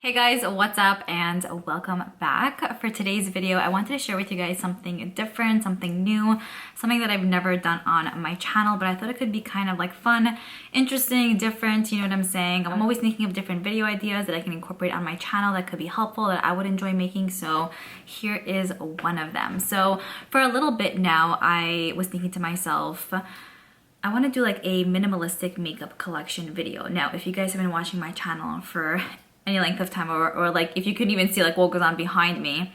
Hey guys, what's up and welcome back. For today's video, I wanted to share with you guys something different, something new, something that I've never done on my channel, but I thought it could be kind of like fun, interesting, different, you know what I'm saying? I'm always thinking of different video ideas that I can incorporate on my channel that could be helpful, that I would enjoy making, so here is one of them. So for a little bit now, I was thinking to myself, I want to do like a minimalistic makeup collection video. Now, if you guys have been watching my channel for any length of time, or like if you could even see like what goes on behind me,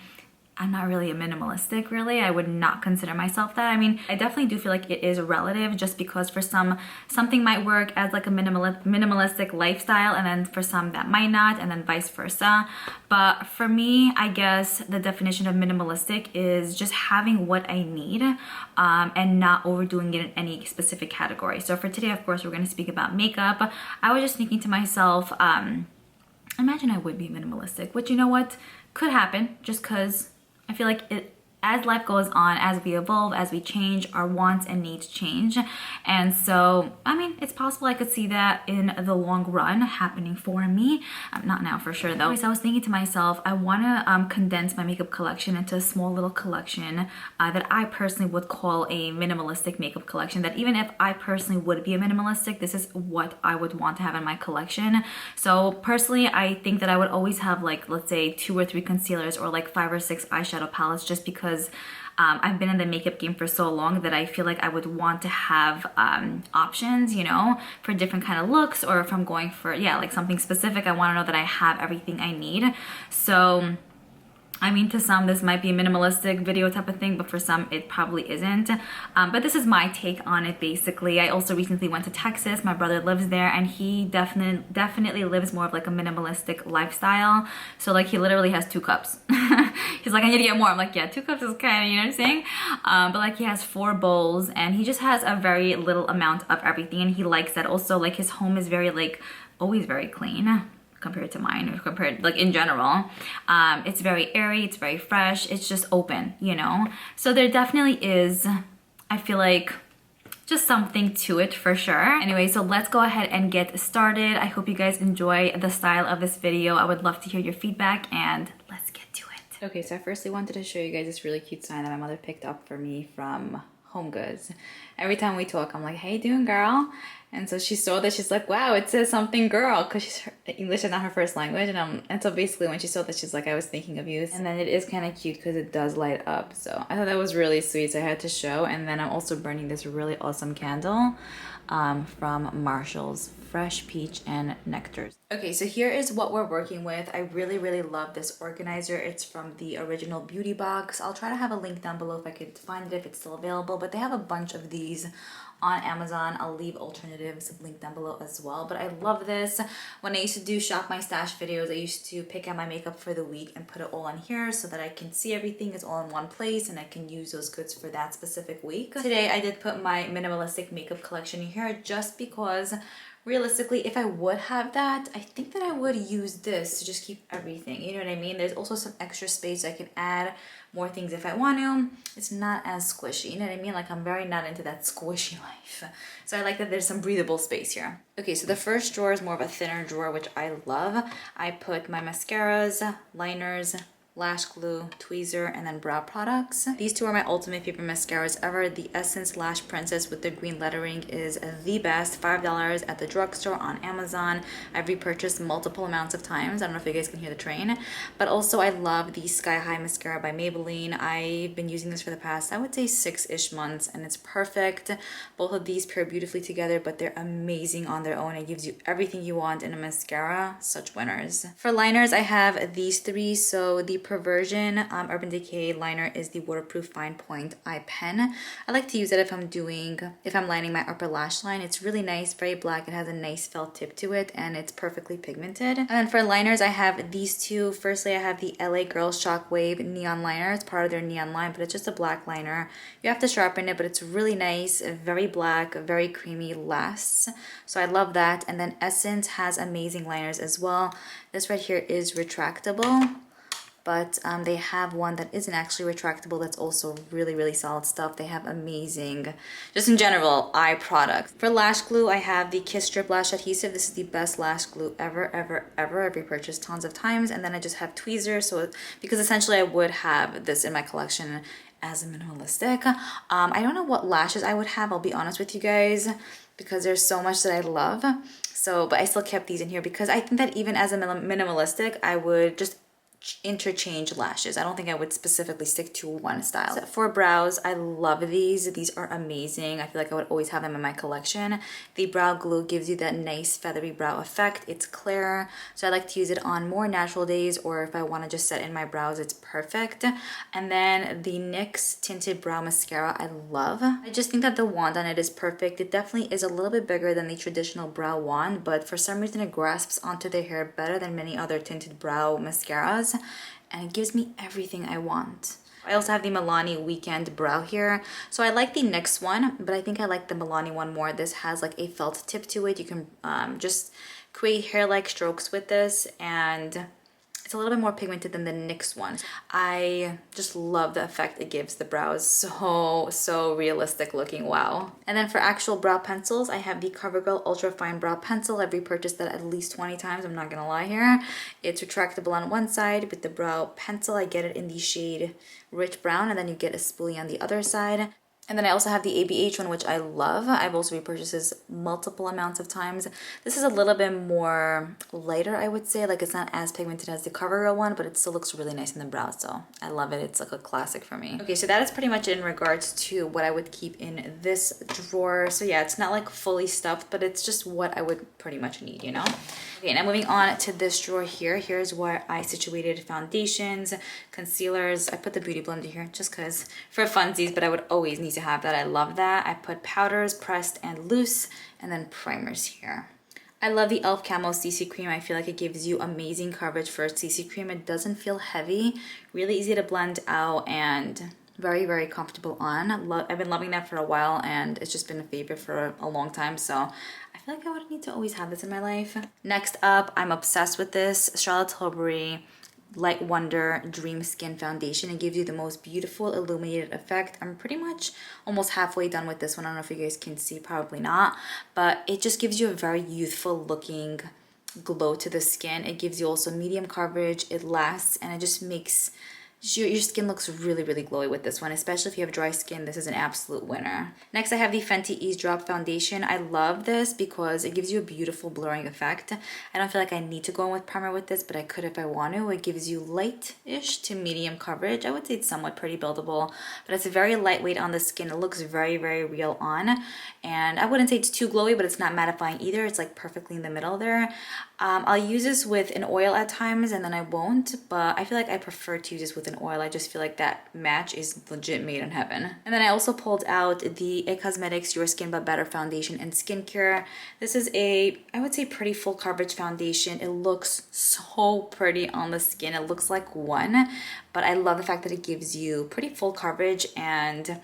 I'm not really a minimalistic, really. I would not consider myself that. I mean, I definitely do feel like it is relative, just because for some, something might work as like a minimalistic lifestyle, and then for some that might not, and then vice versa. But for me, I guess the definition of minimalistic is just having what I need and not overdoing it in any specific category. So for today, of course, we're going to speak about makeup. I was just thinking to myself, imagine I would be minimalistic, which, you know what, could happen, just because I feel like as life goes on, as we evolve, as we change, our wants and needs change. And so, I mean, it's possible I could see that in the long run happening for me. Not now for sure though. So I was thinking to myself, I want to condense my makeup collection into a small little collection that I personally would call a minimalistic makeup collection. That even if I personally would be a minimalistic, this is what I would want to have in my collection. So personally, I think that I would always have like, let's say 2 or 3 concealers, or like 5 or 6 eyeshadow palettes, just because I've been in the makeup game for so long that I feel like I would want to have options, you know, for different kind of looks, or if I'm going for, yeah, like something specific, I want to know that I have everything I need. So I mean, to some, this might be a minimalistic video type of thing, but for some, it probably isn't. But this is my take on it, basically. I also recently went to Texas. My brother lives there, and he definitely lives more of like a minimalistic lifestyle. So like, he literally has 2 cups. He's like, I need to get more. I'm like, yeah, 2 cups is kind of, you know what I'm saying? But like, he has 4 bowls, and he just has a very little amount of everything, and he likes that. Also, like, his home is very, like, always very clean compared to mine, or compared like in general. It's very airy, it's very fresh, it's just open, you know? So there definitely is, I feel like, just something to it for sure. Anyway, so let's go ahead and get started. I hope you guys enjoy the style of this video. I would love to hear your feedback, and let's get to it. Okay, so I firstly wanted to show you guys this really cute sign that my mother picked up for me from Home Goods. Every time we talk, I'm like, "How you doing, girl?" And so she saw that, she's like, "Wow, it says something girl," because English is not her first language. And so basically when she saw that, she's like, "I was thinking of you." And then it is kind of cute because it does light up. So I thought that was really sweet, so I had to show. And then I'm also burning this really awesome candle from Marshall's, Fresh Peach and Nectars. Okay, so here is what we're working with. I really love this organizer. It's from the original beauty box. I'll try to have a link down below if I could find it, if it's still available, but they have a bunch of these on Amazon. I'll leave alternatives linked down below as well. But I love this. When I used to do shop my stash videos, I used to pick out my makeup for the week and put it all on here so that I can see everything is all in one place, and I can use those goods for that specific week. Today I did put my minimalistic makeup collection in here just because realistically, if I would have that, I think that I would use this to just keep everything, you know what I mean? There's also some extra space I can add more things if I want to. It's not as squishy, you know what I mean? Like, I'm very not into that squishy life. So I like that there's some breathable space here. Okay, so the first drawer is more of a thinner drawer, which I love. I put my mascaras, liners, lash glue, tweezer, and then brow products. These 2 are my ultimate favorite mascaras ever. The Essence Lash Princess with the green lettering is the best. $5 at the drugstore, on Amazon. I've repurchased multiple amounts of times. I don't know if you guys can hear the train. But also I love the Sky High Mascara by Maybelline. I've been using this for the past, I would say 6-ish months, and it's perfect. Both of these pair beautifully together, but they're amazing on their own. It gives you everything you want in a mascara. Such winners. For liners, I have these 3. So the Perversion Urban Decay liner is the waterproof fine point eye pen. I like to use it if I'm lining my upper lash line. It's really nice, very black. It has a nice felt tip to it, and it's perfectly pigmented. And then for liners, I have these 2. Firstly, I have the LA Girls Shockwave Neon Liner. It's part of their neon line, but it's just a black liner. You have to sharpen it, but it's really nice, very black, very creamy, lasts. So I love that. And then Essence has amazing liners as well. This right here is retractable. but they have one that isn't actually retractable that's also really, really solid stuff. They have amazing, just in general, eye products. For lash glue, I have the Kiss Strip Lash Adhesive. This is the best lash glue ever, ever, ever. I've repurchased tons of times. And then I just have tweezers, so because essentially I would have this in my collection as a minimalistic. I don't know what lashes I would have, I'll be honest with you guys, because there's so much that I love. So, but I still kept these in here because I think that even as a minimalistic, I would just interchange lashes. I don't think I would specifically stick to one style. So for brows, I love these. These are amazing. I feel like I would always have them in my collection. The brow glue gives you that nice feathery brow effect. It's clear, so I like to use it on more natural days, or if I want to just set in my brows, it's perfect. And then the NYX Tinted Brow Mascara, I love. I just think that the wand on it is perfect. It definitely is a little bit bigger than the traditional brow wand, but for some reason it grasps onto the hair better than many other tinted brow mascaras, and it gives me everything I want. I also have the Milani Weekend Brow here. So I like the NYX one, but I think I like the Milani one more. This has like a felt tip to it. You can just create hair-like strokes with this, and it's a little bit more pigmented than the NYX one. I just love the effect it gives the brows. So realistic looking, wow. And then for actual brow pencils, I have the CoverGirl Ultra Fine Brow Pencil. I've repurchased that at least 20 times, I'm not gonna lie here. It's retractable on one side. With the brow pencil, I get it in the shade Rich Brown, and then you get a spoolie on the other side. And then I also have the ABH one, which I love. I've also repurchased this multiple amounts of times. This is a little bit more lighter, I would say. Like, it's not as pigmented as the CoverGirl one, but it still looks really nice in the brows, so I love it. It's like a classic for me. Okay, so that is pretty much in regards to what I would keep in this drawer. So yeah, it's not like fully stuffed, but it's just what I would pretty much need, you know? Okay, now moving on to this drawer here. Here's where I situated foundations, concealers. I put the Beauty Blender here just because for funsies, but I would always need to have that. I love that. I put powders, pressed and loose, and then primers here. I love the e.l.f. Camo CC Cream. I feel like it gives you amazing coverage for a CC Cream. It doesn't feel heavy, really easy to blend out, and very, very comfortable on. I've been loving that for a while, and it's just been a favorite for a long time, so I feel like I would need to always have this in my life. Next up, I'm obsessed with this Charlotte Tilbury Light Wonder Dream Skin Foundation. It gives you the most beautiful illuminated effect. I'm pretty much almost halfway done with this one. I don't know if you guys can see, probably not, but it just gives you a very youthful looking glow to the skin. It gives you also medium coverage, it lasts, and it just makes your skin looks really, really glowy with this one, especially if you have dry skin. This is an absolute winner. Next, I have the Fenty Ease Drop Foundation. I love this because it gives you a beautiful blurring effect. I don't feel like I need to go in with primer with this, but I could if I want to. It gives you light-ish to medium coverage. I would say it's somewhat pretty buildable, but it's very lightweight on the skin. It looks very, very real on, and I wouldn't say it's too glowy, but it's not mattifying either. It's like perfectly in the middle there. I'll use this with an oil at times, and then I won't, but I feel like I prefer to use this with an oil. I just feel like that match is legit made in heaven. And then I also pulled out the It Cosmetics Your Skin But Better Foundation and Skincare. This is a, I would say, pretty full coverage foundation. It looks so pretty on the skin. It looks like one, but I love the fact that it gives you pretty full coverage. And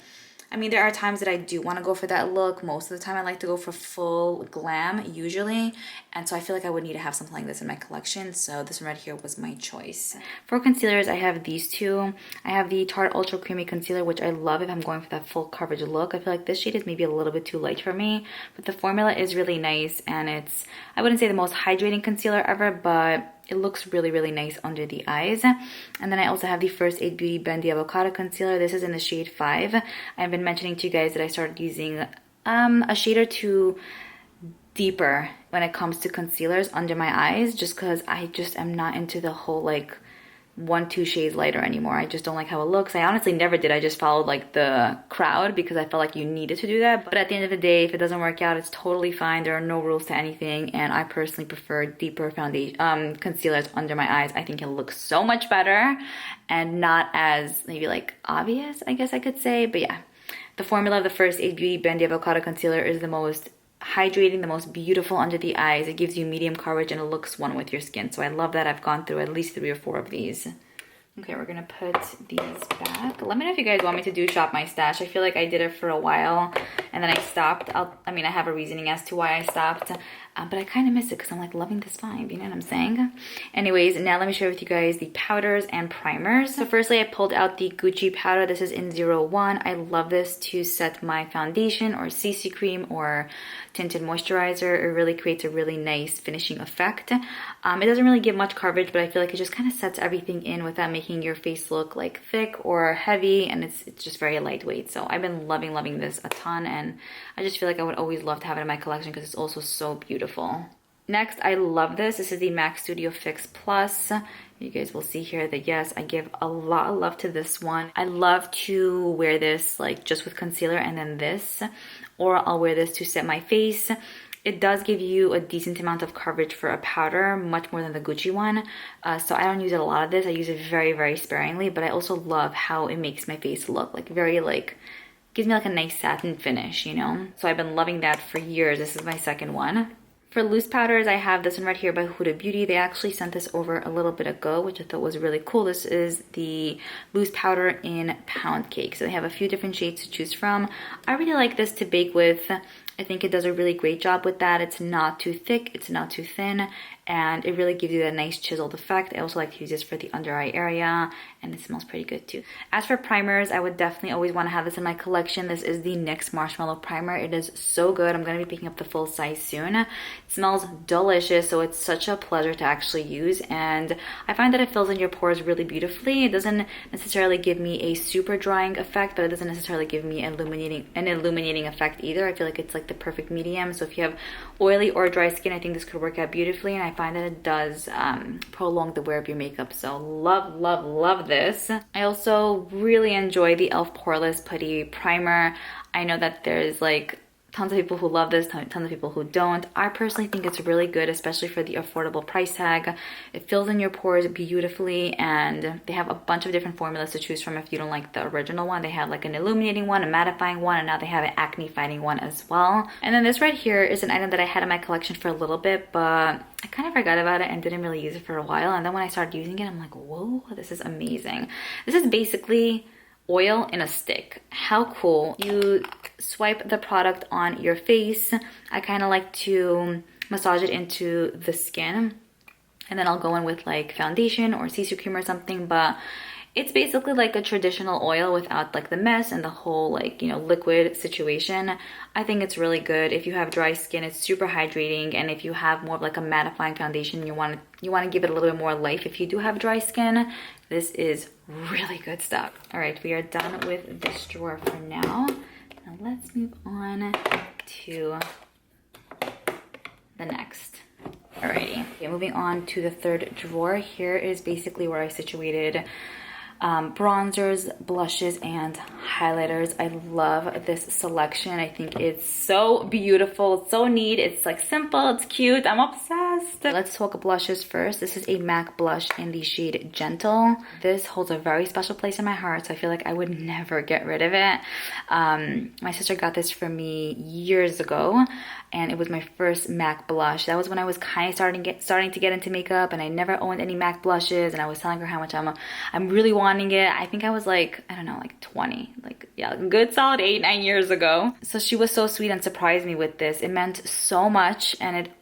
I mean, there are times that I do want to go for that look. Most of the time I like to go for full glam usually, and so I feel like I would need to have something like this in my collection, so this one right here was my choice. For concealers, I have these two. I have the Tarte Ultra Creamy Concealer, which I love if I'm going for that full coverage look. I feel like this shade is maybe a little bit too light for me, but the formula is really nice, and it's, I wouldn't say the most hydrating concealer ever, but it looks really, really nice under the eyes. And then I also have the First Aid Beauty Bendy Avocado Concealer. This is in the shade 5. I've been mentioning to you guys that I started using a shade or two deeper when it comes to concealers under my eyes, just because I just am not into the whole like 1-2 shades lighter anymore. I just don't like how it looks. I honestly never did. I just followed like the crowd because I felt like you needed to do that. But at the end of the day, if it doesn't work out, it's totally fine. There are no rules to anything, and I personally prefer deeper foundation concealers under my eyes. I think it looks so much better and not as maybe like obvious, I guess I could say. But yeah, the formula of the First Aid Beauty Bendy Avocado Concealer is the most hydrating, the most beautiful under the eyes. It gives you medium coverage and it looks one with your skin, so I love that. I've gone through at least 3 or 4 of these. Okay, we're gonna put these back. Let me know if you guys want me to do Shop My Stash. I feel like I did it for a while and then I stopped. I mean, I have a reasoning as to why I stopped. but I kind of miss it because I'm like loving this vibe, you know what I'm saying? Anyways, now let me share with you guys the powders and primers. So firstly, I pulled out the Gucci powder. This is in 01. I love this to set my foundation or CC cream or tinted moisturizer. It really creates a really nice finishing effect. It doesn't really give much coverage, but I feel like it just kind of sets everything in without making your face look like thick or heavy, and it's just very lightweight. So I've been loving this a ton, and I just feel like I would always love to have it in my collection because it's also so beautiful. Next, I love this. This is the MAC Studio Fix Plus. You guys will see here that yes, I give a lot of love to this one. I love to wear this like just with concealer and then this, or I'll wear this to set my face. It does give you a decent amount of coverage for a powder, much more than the Gucci one. So I don't use a lot of this. I use it very sparingly, but I also love how it makes my face look like very like, gives me like a nice satin finish, you know? So I've been loving that for years. This is my second one. For loose powders, I have this one right here by Huda Beauty. They actually sent this over a little bit ago, which I thought was really cool. This is the loose powder in Pound Cake. So they have a few different shades to choose from. I really like this to bake with. I think it does a really great job with that. It's not too thick, it's not too thin, and it really gives you that nice chiseled effect. I also like to use this for the under eye area, and it smells pretty good too. As for primers, I would definitely always want to have this in my collection. This is the NYX Marshmallow Primer. It is so good. I'm going to be picking up the full size soon. It smells delicious, so it's such a pleasure to actually use, and I find that it fills in your pores really beautifully. It doesn't necessarily give me a super drying effect, but it doesn't necessarily give me an illuminating effect either. I feel like it's like the perfect medium. So if you have oily or dry skin, I think this could work out beautifully, and I find that it does prolong the wear of your makeup. So love this. I also really enjoy the e.l.f. Poreless Putty Primer. I know that there's like tons of people who love this, tons of people who don't. I personally think it's really good, especially for the affordable price tag. It fills in your pores beautifully, and they have a bunch of different formulas to choose from. If you don't like the original one, they have like an illuminating one, a mattifying one, and now they have an acne fighting one as well. And then this right here is an item that I had in my collection for a little bit, but I kind of forgot about it and didn't really use it for a while. And then when I started using it, I'm like, whoa, this is amazing. This is basically oil in a stick. How cool. You swipe the product on your face. I kind of like to massage it into the skin, and then I'll go in with like foundation or CC cream or something, but it's basically like a traditional oil without like the mess and the whole like, you know, liquid situation. I think it's really good. If you have dry skin, it's super hydrating, and if you have more of like a mattifying foundation, you want to give it a little bit more life if you do have dry skin. This is really good stuff. All right, we are done with this drawer for now. Now let's move on to the next. Alrighty, okay, moving on to the third drawer. Here is basically where I situated bronzers, blushes, and highlighters. I love this selection. I think it's so beautiful, it's so neat. It's like simple, it's cute. I'm obsessed. Let's talk blushes first. This is a MAC blush in the shade Gentle. This holds a very special place in my heart, so I feel like I would never get rid of it. My sister got this for me years ago, and it was my first MAC blush. That was when I was kind of starting to get into makeup, and I never owned any MAC blushes, and I was telling her how much I'm really wanting it. I think I was like, I don't know, like 20, like, yeah, good solid 8-9 years ago. So she was so sweet and surprised me with this. It meant so much, and it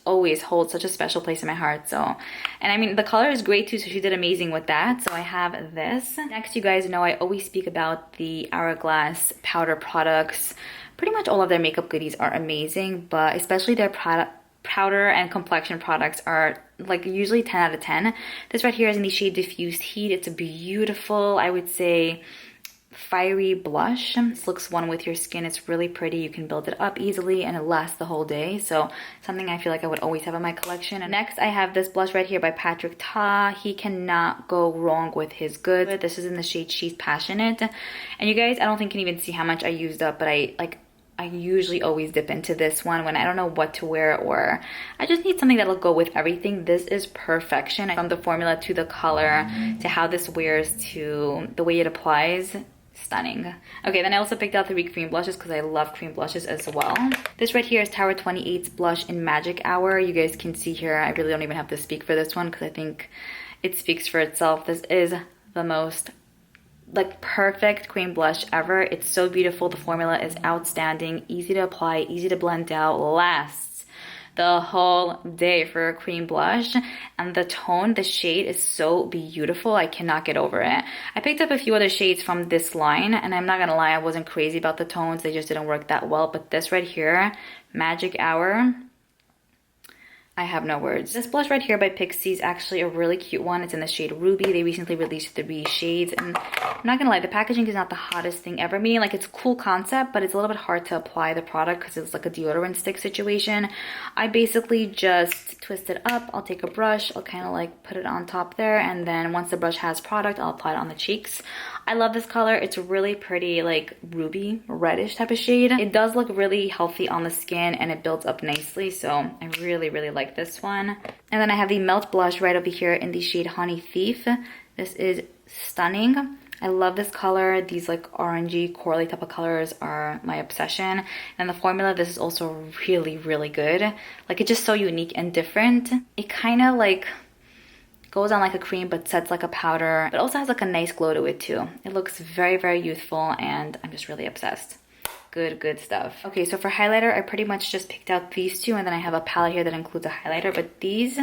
always holds such a special place in my heart. So, and I mean, the color is great too, so she did amazing with that. So I have this. Next, you guys know I always speak about the Hourglass powder products. Pretty much all of their makeup goodies are amazing, but especially their powder and complexion products are like usually 10 out of 10. This right here is in the shade Diffused Heat. It's a beautiful, I would say, fiery blush. This looks one with your skin. It's really pretty. You can build it up easily, and it lasts the whole day. So something I feel like I would always have in my collection. And next, I have this blush right here by Patrick Ta. He cannot go wrong with his goods. This is in the shade She's Passionate. And you guys, I don't think you can even see how much I used up, but I usually always dip into this one when I don't know what to wear, or I just need something that'll go with everything. This is perfection. From the formula to the color to how this wears to the way it applies, stunning. Okay, then I also picked out 3 cream blushes because I love cream blushes as well. This right here is Tower 28's blush in Magic Hour. You guys can see here, I really don't even have to speak for this one because I think it speaks for itself. This is the most like perfect cream blush ever. It's so beautiful. The formula is outstanding, easy to apply, easy to blend out, lasts the whole day for a cream blush. And the tone, the shade is so beautiful. I cannot get over it. I picked up a few other shades from this line, and I'm not gonna lie, I wasn't crazy about the tones. They just didn't work that well. But this right here, Magic Hour, I have no words. This blush right here by Pixie is actually a really cute one. It's in the shade Ruby. They recently released 3 shades, and I'm not gonna lie, the packaging is not the hottest thing ever. Meaning, like, it's a cool concept, but it's a little bit hard to apply the product because it's like a deodorant stick situation. I basically just twist it up. I'll take a brush, I'll kind of like put it on top there, and then once the brush has product, I'll apply it on the cheeks. I love this color. It's really pretty, like ruby reddish type of shade. It does look really healthy on the skin, and it builds up nicely, so I really like this one. And then I have the Melt blush right over here in the shade Honey Thief. This is stunning. I love this color. These like orangey corally type of colors are my obsession. And the formula, this is also really good. Like, it's just so unique and different. It kind of like goes on like a cream but sets like a powder, but also has like a nice glow to it too. It looks very youthful, and I'm just really obsessed. Good stuff. Okay, so for highlighter, I pretty much just picked out these two, and then I have a palette here that includes a highlighter, but these,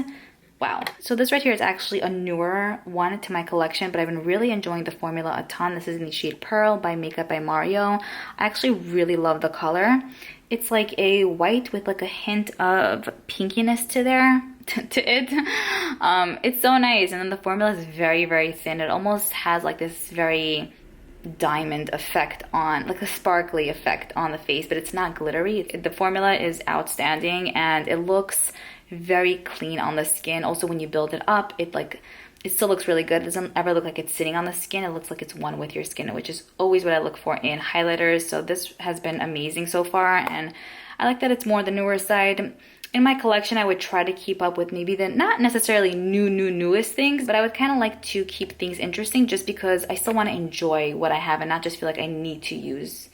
wow. So this right here is actually a newer one to my collection, but I've been really enjoying the formula a ton. This is in the shade Pearl by Makeup by Mario. I actually really love the color. It's like a white with like a hint of pinkiness to there. It's so nice, and then the formula is very thin. It almost has like this very diamond effect on, like a sparkly effect on the face, but it's not glittery. The formula is outstanding, and it looks very clean on the skin. Also, when you build it up, it still looks really good. It doesn't ever look like it's sitting on the skin. It looks like it's one with your skin, which is always what I look for in highlighters. So this has been amazing so far, and I like that it's more the newer side. In my collection, I would try to keep up with maybe the not necessarily newest things, but I would kind of like to keep things interesting just because I still want to enjoy what I have and not just feel like I need to use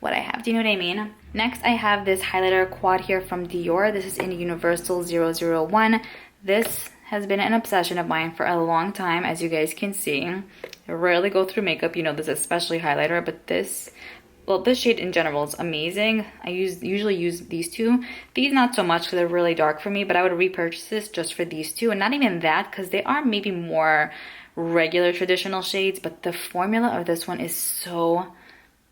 what I have. Do you know what I mean? Next, I have this highlighter quad here from Dior. This is in Universal 001. This has been an obsession of mine for a long time, as you guys can see. I rarely go through makeup, you know, this is especially highlighter, but this, well, this shade in general is amazing. I usually use these two. These not so much because they're really dark for me, but I would repurchase this just for these two. And not even that, because they are maybe more regular traditional shades, but the formula of this one is so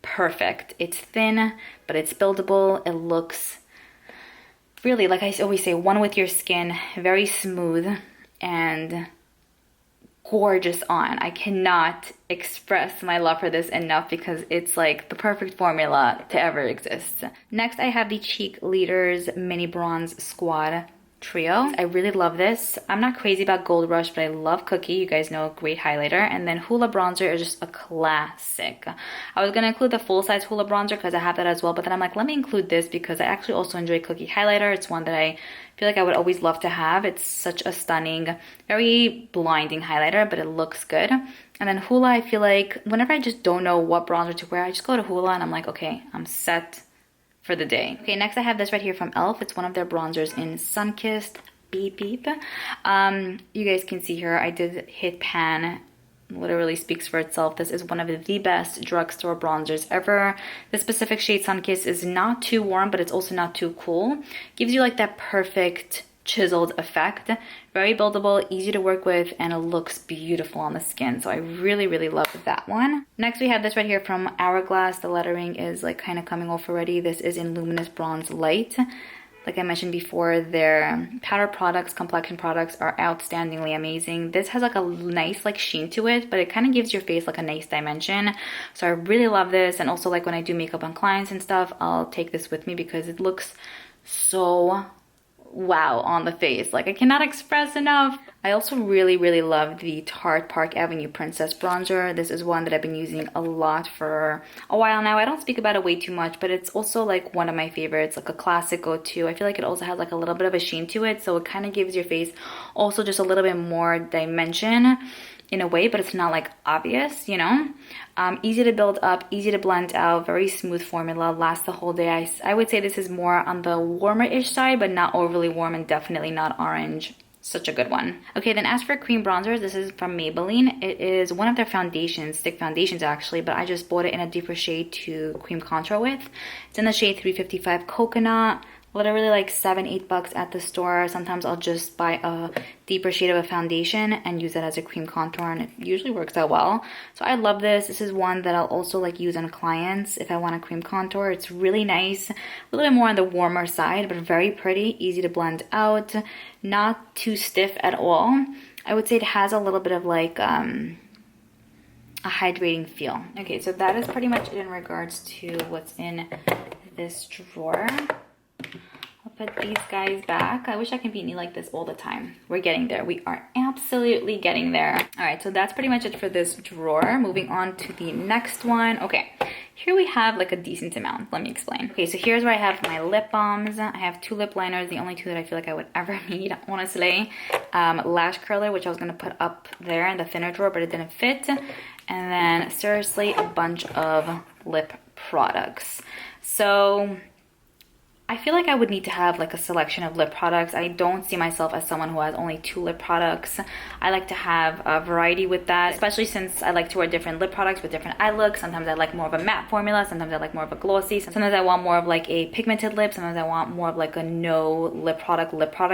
perfect. It's thin, but it's buildable. It looks really, like I always say, one with your skin, very smooth and gorgeous on. I cannot express my love for this enough because it's like the perfect formula to ever exist. Next, I have the Cheek Leaders Mini Bronze Squad Trio. I really love this. I'm not crazy about Gold Rush, but I love Cookie. You guys know, great highlighter. And then Hoola Bronzer is just a classic. I was gonna include the full-size Hoola Bronzer because I have that as well, but then I'm like, let me include this because I actually also enjoy Cookie highlighter. It's one that I feel like I would always love to have. It's such a stunning, very blinding highlighter, but it looks good. And then Hoola, I feel like whenever I just don't know what bronzer to wear, I just go to Hoola and I'm like, okay, I'm set for the day. Okay, next I have this right here from e.l.f. It's one of their bronzers in Sunkissed. Beep beep. You guys can see here, I did hit pan. Literally speaks for itself. This is one of the best drugstore bronzers ever. The specific shade Sunkissed is not too warm, but it's also not too cool. Gives you like that perfect chiseled effect. Very buildable, easy to work with, and it looks beautiful on the skin. So I really love that one. Next we have this right here from Hourglass. The lettering is like kind of coming off already. This is in Luminous Bronze Light. Like I mentioned before, their powder products, complexion products are outstandingly amazing. This has like a nice like sheen to it, but it kind of gives your face like a nice dimension. So I really love this. And also like when I do makeup on clients and stuff, I'll take this with me because it looks so wow on the face. Like I cannot express enough. I also really love the Tarte Park Avenue Princess Bronzer. This is one that I've been using a lot for a while now. I don't speak about it way too much, but it's also like one of my favorites, like a classic go-to. I feel like it also has like a little bit of a sheen to it, so it kind of gives your face also just a little bit more dimension in a way, but it's not like obvious, you know. Easy to build up, easy to blend out, very smooth formula, lasts the whole day. I would say this is more on the warmer-ish side, but not overly warm and definitely not orange. Such a good one. Okay, then as for cream bronzers, this is from Maybelline. It is one of their foundations, stick foundations actually, but I just bought it in a deeper shade to cream contour with. It's in the shade 355 Coconut. literally like $7-8 at the store. Sometimes I'll just buy a deeper shade of a foundation and use it as a cream contour, and it usually works out well. So I love this. This is one that I'll also like use on clients if I want a cream contour. It's really nice, a little bit more on the warmer side, but very pretty, easy to blend out, not too stiff at all. I would say it has a little bit of like a hydrating feel. Okay, so that is pretty much it in regards to what's in this drawer. I'll put these guys back. I wish I could be like this all the time. We're getting there. We are absolutely getting there. All right, so that's pretty much it for this drawer. Moving on to the next one. Okay, here we have like a decent amount. Let me explain. Okay, so here's where I have my lip balms. I have 2 lip liners, the only 2 that I feel like I would ever need, honestly. Lash curler, which I was gonna put up there in the thinner drawer, but it didn't fit. And then seriously, a bunch of lip products. So I feel like I would need to have like a selection of lip products. I don't see myself as someone who has only 2 lip products. I like to have a variety with that, especially since I like to wear different lip products with different eye looks. Sometimes I like more of a matte formula, sometimes I like more of a glossy, sometimes I want more of like a pigmented lip, sometimes I want more of like a no lip product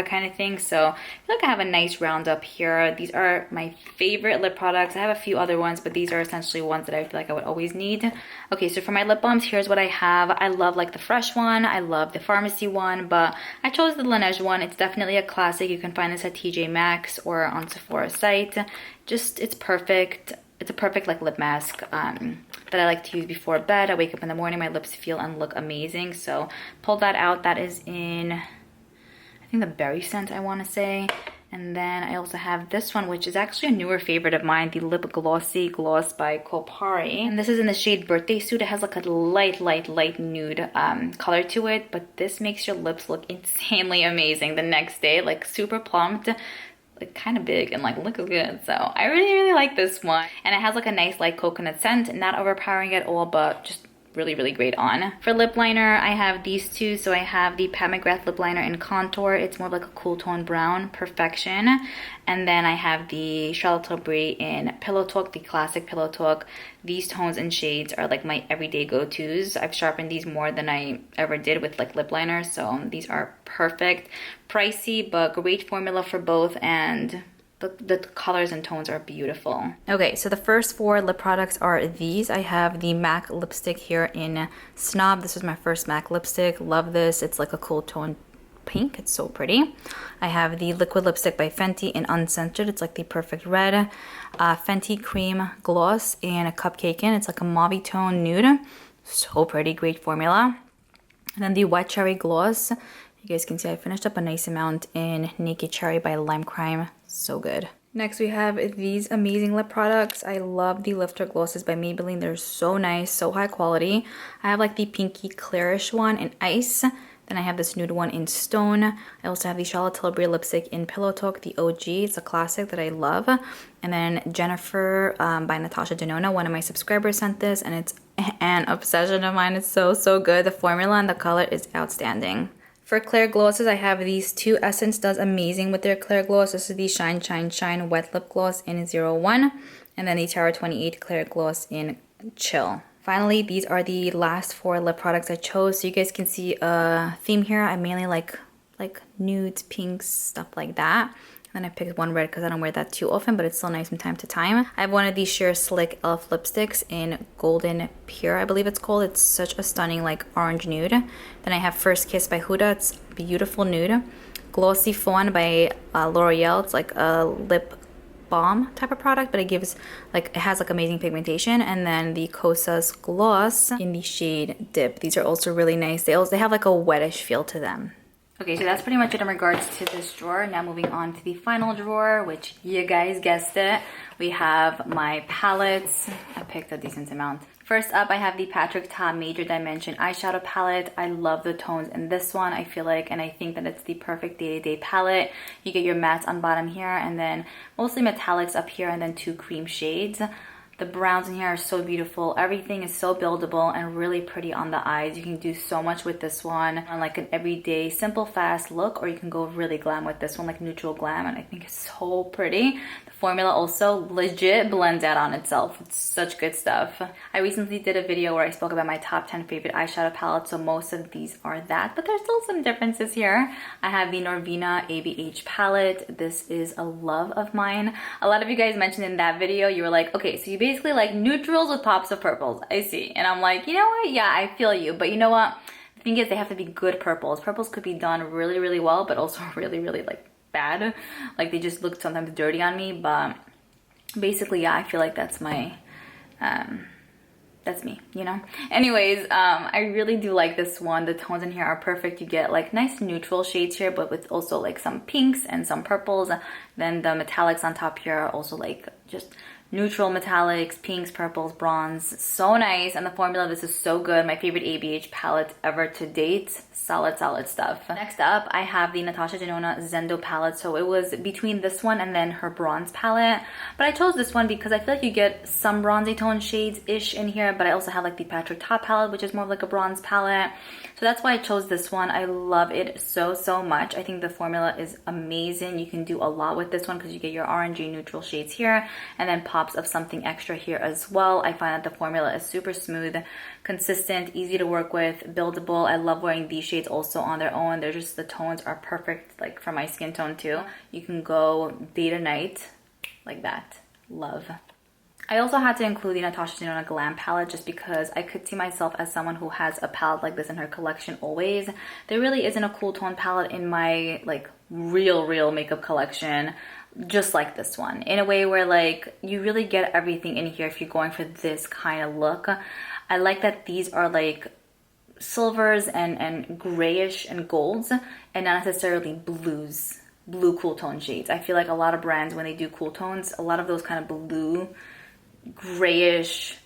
kind of thing. So I feel like I have a nice roundup here. These are my favorite lip products. I have a few other ones, but these are essentially ones that I feel like I would always need. Okay, so for my lip balms, here's what I have. I love like the Fresh one. I love the Pharmacy one, but I chose the Laneige one. It's definitely a classic. You can find this at TJ Maxx or on Sephora's site. Just, it's perfect. It's a perfect like lip mask that I like to use before bed. I wake up in the morning, my lips feel and look amazing. So pull that out. That is in, I think, the berry scent, I want to say. And then I also have this one, which is actually a newer favorite of mine, the Lip Glossy Gloss by Kopari. And this is in the shade Birthday Suit. It has like a light nude color to it, but this makes your lips look insanely amazing the next day, like super plumped, like kind of big, and like looks good. So I really like this one. And it has like a nice light coconut scent, not overpowering at all, but just really great on. For lip liner, I have these 2. So I have the Pat McGrath lip liner in contour. It's more like a cool tone brown, perfection. And then I have the Charlotte Tilbury in Pillow Talk, the classic Pillow Talk. These tones and shades are like my everyday go-tos. I've sharpened these more than I ever did with like lip liners, so these are perfect. Pricey, but great formula for both, and the colors and tones are beautiful. Okay, so the first 4 lip products are these. I have the MAC lipstick here in Snob. This is my first MAC lipstick. Love this. It's like a cool tone pink. It's so pretty. I have the liquid lipstick by Fenty in Uncensored. It's like the perfect red. Fenty cream gloss in a Cupcake in. It's like a mauve tone nude. So pretty, great formula. And then the Wet Cherry gloss. You guys can see I finished up a nice amount in Naked Cherry by Lime Crime. So good. Next we have these amazing lip products. I love the Lifter glosses by Maybelline. They're so nice, so high quality. I have like the pinky clearish one in Ice. Then I have this nude one in Stone. I also have the Charlotte Tilbury lipstick in Pillow Talk, the OG. It's a classic that I love. And then Jennifer by Natasha Denona. One of my subscribers sent this, and it's an obsession of mine. It's so good. The formula and the color is outstanding. For clear glosses, I have these 2. Essence does amazing with their clear gloss. This is the Shine Wet Lip Gloss in 01. And then the Terra 28 Clear Gloss in Chill. Finally, these are the last 4 lip products I chose. So you guys can see a theme here. I mainly like nudes, pinks, stuff like that. And then I picked one red because I don't wear that too often, but it's still nice from time to time. I have one of these sheer Slick Elf lipsticks in Golden Pure, I believe it's called. It's such a stunning like orange nude. Then I have First Kiss by Huda. It's beautiful nude. Glossy Fawn by Liora. It's like a lip balm type of product, but it gives like, it has like amazing pigmentation. And then the Kosas gloss in the shade Dip. These are also really nice. They have like a wettish feel to them. Okay, so that's pretty much it in regards to this drawer. Now moving on to the final drawer, which you guys guessed it. We have my palettes. I picked a decent amount. First up, I have the Patrick Ta Major Dimension eyeshadow palette. I love the tones in this one, I feel like, and I think that it's the perfect day-to-day palette. You get your mattes on bottom here, and then mostly metallics up here, and then 2 cream shades. The browns in here are so beautiful. Everything is so buildable and really pretty on the eyes. You can do so much with this one on like an everyday simple fast look, or you can go really glam with this one, like neutral glam, and I think it's so pretty. The formula also legit blends out on itself. It's such good stuff. I recently did a video where I spoke about my top 10 favorite eyeshadow palettes, so most of these are that, but there's still some differences here. I have the Norvina ABH palette. This is a love of mine. A lot of you guys mentioned in that video, you were like, okay, so you basically like neutrals with pops of purples. I see. And I'm like, you know what? Yeah, I feel you. But you know what? The thing is, they have to be good purples. Purples could be done really, really well, but also really, really like bad. Like they just look sometimes dirty on me. But basically, yeah, I feel like that's my, that's me, you know? Anyways, I really do like this one. The tones in here are perfect. You get like nice neutral shades here, but with also like some pinks and some purples. Then the metallics on top here are also like just neutral metallics, pinks, purples, bronze. So nice. And the formula of this is so good. My favorite ABH palette ever to date. Solid, solid stuff. Next up, I have the Natasha Denona Zendo palette. So it was between this one and then her bronze palette. But I chose this one because I feel like you get some bronzy tone shades-ish in here. But I also have like the Patrick Ta palette, which is more of like a bronze palette. So that's why I chose this one. I love it so, so much. I think the formula is amazing. You can do a lot with this one because you get your orangey neutral shades here and then pops of something extra here as well. I find that the formula is super smooth, consistent, easy to work with, buildable. I love wearing these shades also on their own. They're just, the tones are perfect like for my skin tone too. You can go day to night like that. Love. I also had to include the Natasha Denona Glam palette just because I could see myself as someone who has a palette like this in her collection always. There really isn't a cool tone palette in my like real makeup collection just like this one, in a way where like you really get everything in here if you're going for this kind of look. I like that these are like silvers and grayish and golds and not necessarily blue cool tone shades. I feel like a lot of brands, when they do cool tones, a lot of those kind of blue, grayish,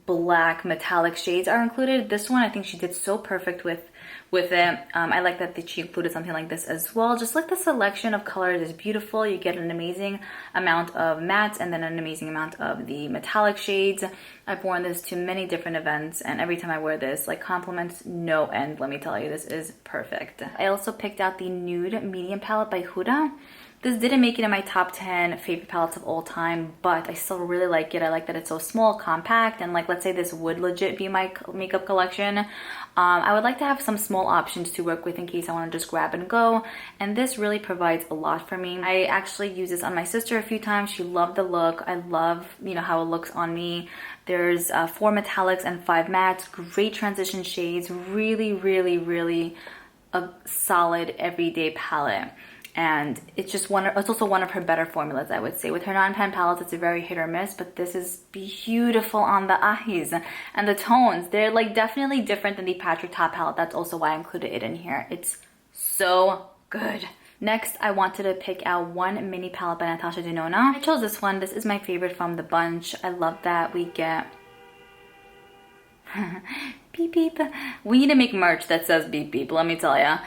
black metallic shades are included. This one I think she did so perfect with it. I like that she included something like this as well. Just like the selection of colors is beautiful. You get an amazing amount of mattes and then an amazing amount of the metallic shades. I've worn this to many different events and every time I wear this, like compliments no end. Let me tell you, this is perfect. I also picked out the Nude Medium palette by Huda. This didn't make it in my top 10 favorite palettes of all time, but I still really like it. I like that it's so small, compact, and like let's say this would legit be my makeup collection. I would like to have some small options to work with in case I want to just grab and go, and this really provides a lot for me. I actually used this on my sister a few times. She loved the look. I love, you know, how it looks on me. There's 4 metallics and 5 mattes, great transition shades, really a solid everyday palette. And it's just it's also one of her better formulas, I would say. With her non-pan palettes, it's a very hit or miss, but this is beautiful on the eyes. And the tones, they're like definitely different than the Patrick Ta palette. That's also why I included it in here. It's so good. Next, I wanted to pick out one mini palette by Natasha Denona. I chose this one. This is my favorite from the bunch. I love that we get beep beep. We need to make merch that says beep beep, let me tell ya.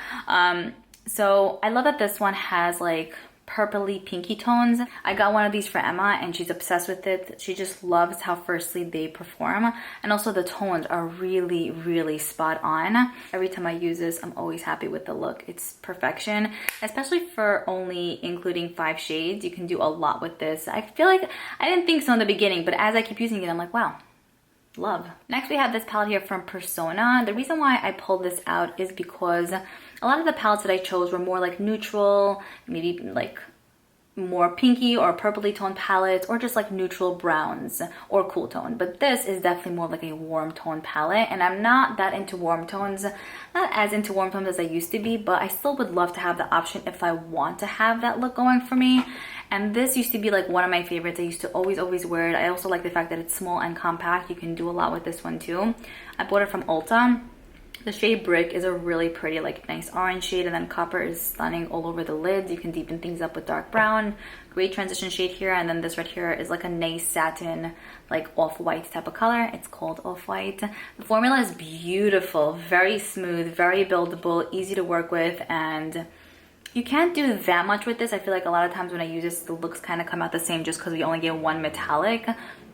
So I love that this one has like purpley pinky tones. I got one of these for Emma and she's obsessed with it. She just loves how firstly they perform, and also the tones are really spot on. Every time I use this, I'm always happy with the look. It's perfection, especially for only including 5 shades. You can do a lot with this. I feel like I didn't think so in the beginning, but as I keep using it, I'm like, wow. Love. Next we have this palette here from Persona. The reason why I pulled this out is because a lot of the palettes that I chose were more like neutral, maybe like more pinky or purpley toned palettes, or just like neutral browns or cool tone. But this is definitely more like a warm tone palette, and I'm not that into warm tones, not as into warm tones as I used to be, but I still would love to have the option if I want to have that look going for me. And this used to be like one of my favorites. I used to always wear it. I also like the fact that it's small and compact. You can do a lot with this one too. I bought it from Ulta. The shade Brick is a really pretty, like nice orange shade, and then Copper is stunning all over the lids. You can deepen things up with dark brown. Great transition shade here, and then this right here is like a nice satin, like off-white type of color. It's called Off-White. The formula is beautiful, very smooth, very buildable, easy to work with, and you can't do that much with this. I feel like a lot of times when I use this, the looks kind of come out the same just because we only get one metallic.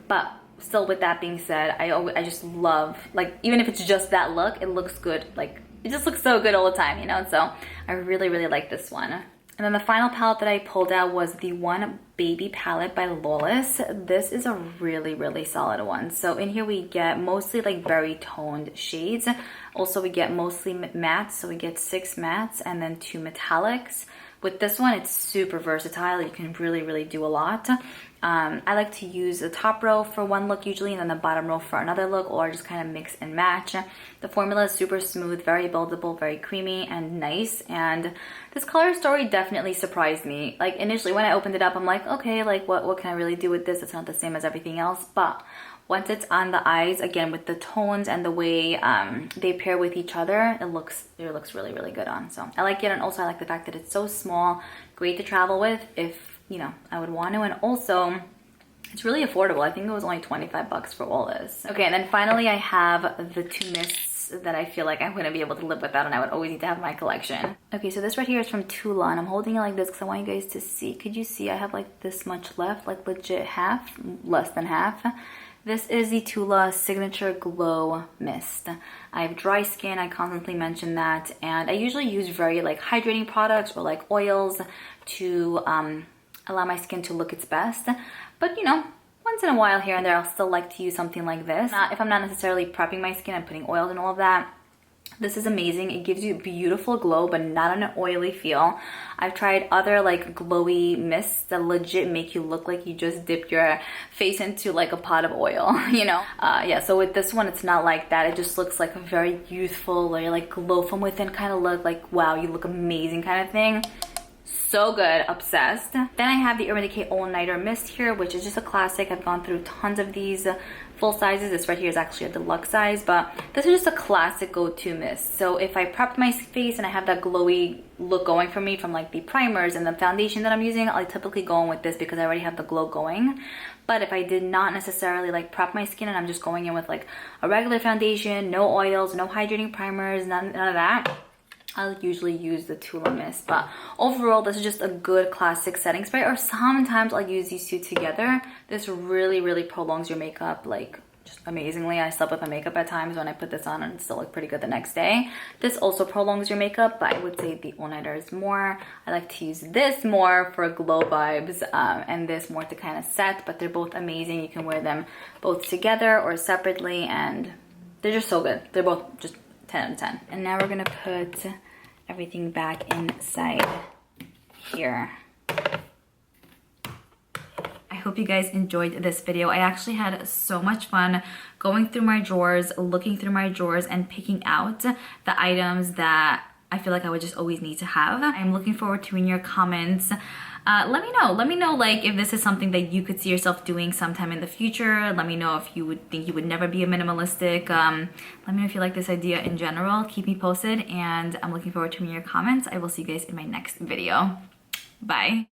But still with that being said, I just love, like, even if it's just that look, it looks good. Like, it just looks so good all the time, you know? So I really, really like this one. And then the final palette that I pulled out was the One Baby palette by Lawless. This is a really, really solid one. So in here we get mostly like very toned shades. Also we get mostly mattes, so we get 6 mattes and then 2 metallics. With this one, it's super versatile. You can really, really do a lot. I like to use the top row for one look usually, and then the bottom row for another look, or just kind of mix and match. The formula is super smooth, very buildable, very creamy and nice. And this color story definitely surprised me. Like initially when I opened it up, I'm like, okay, like what can I really do with this? It's not the same as everything else. But once it's on the eyes, again, with the tones and the way they pair with each other, it looks really, really good on. So I like it, and also I like the fact that it's so small, great to travel with if, you know, I would want to, and also it's really affordable. I think it was only 25 bucks for all this. Okay, and then finally I have the 2 mists that I feel like I'm gonna be able to live without and I would always need to have in my collection. Okay, so this right here is from Tula, and I'm holding it like this because I want you guys to see. Could you see I have like this much left, like legit half, less than half. This is the Tula Signature Glow Mist. I have dry skin, I constantly mention that, and I usually use very like hydrating products or like oils to allow my skin to look its best. But you know, once in a while here and there, I'll still like to use something like this. If I'm not necessarily prepping my skin and putting oils and all of that, this is amazing. It gives you a beautiful glow, but not an oily feel. I've tried other like glowy mists that legit make you look like you just dipped your face into like a pot of oil, you know? Yeah, so with this one, it's not like that. It just looks like a very youthful, like glow from within kind of look, like, wow, you look amazing kind of thing. So good, obsessed. Then I have the Urban Decay All Nighter Mist here, which is just a classic. I've gone through tons of these full sizes. This right here is actually a deluxe size, but this is just a classic go-to mist. So if I prepped my face and I have that glowy look going for me from like the primers and the foundation that I'm using, I typically go in with this because I already have the glow going. But if I did not necessarily like prep my skin and I'm just going in with like a regular foundation, no oils, no hydrating primers, none of that, I'll usually use the Tula Mist. But overall, this is just a good classic setting spray, or sometimes I'll use these two together. This really, really prolongs your makeup like just amazingly. I slept with my makeup at times when I put this on and it still looked pretty good the next day. This also prolongs your makeup, but I would say the All Nighter is more. I like to use this more for glow vibes and this more to kind of set, but they're both amazing. You can wear them both together or separately and they're just so good. They're both just 10 out of 10. And now we're gonna put everything back inside here. I hope you guys enjoyed this video. I actually had so much fun going through my drawers, looking through my drawers, and picking out the items that I feel like I would just always need to have. I'm looking forward to reading your comments. Let me know like if this is something that you could see yourself doing sometime in the future. Let me know if you would think you would never be a minimalistic. Let me know if you like this idea in general. Keep me posted, and I'm looking forward to reading your comments. I will see you guys in my next video. Bye.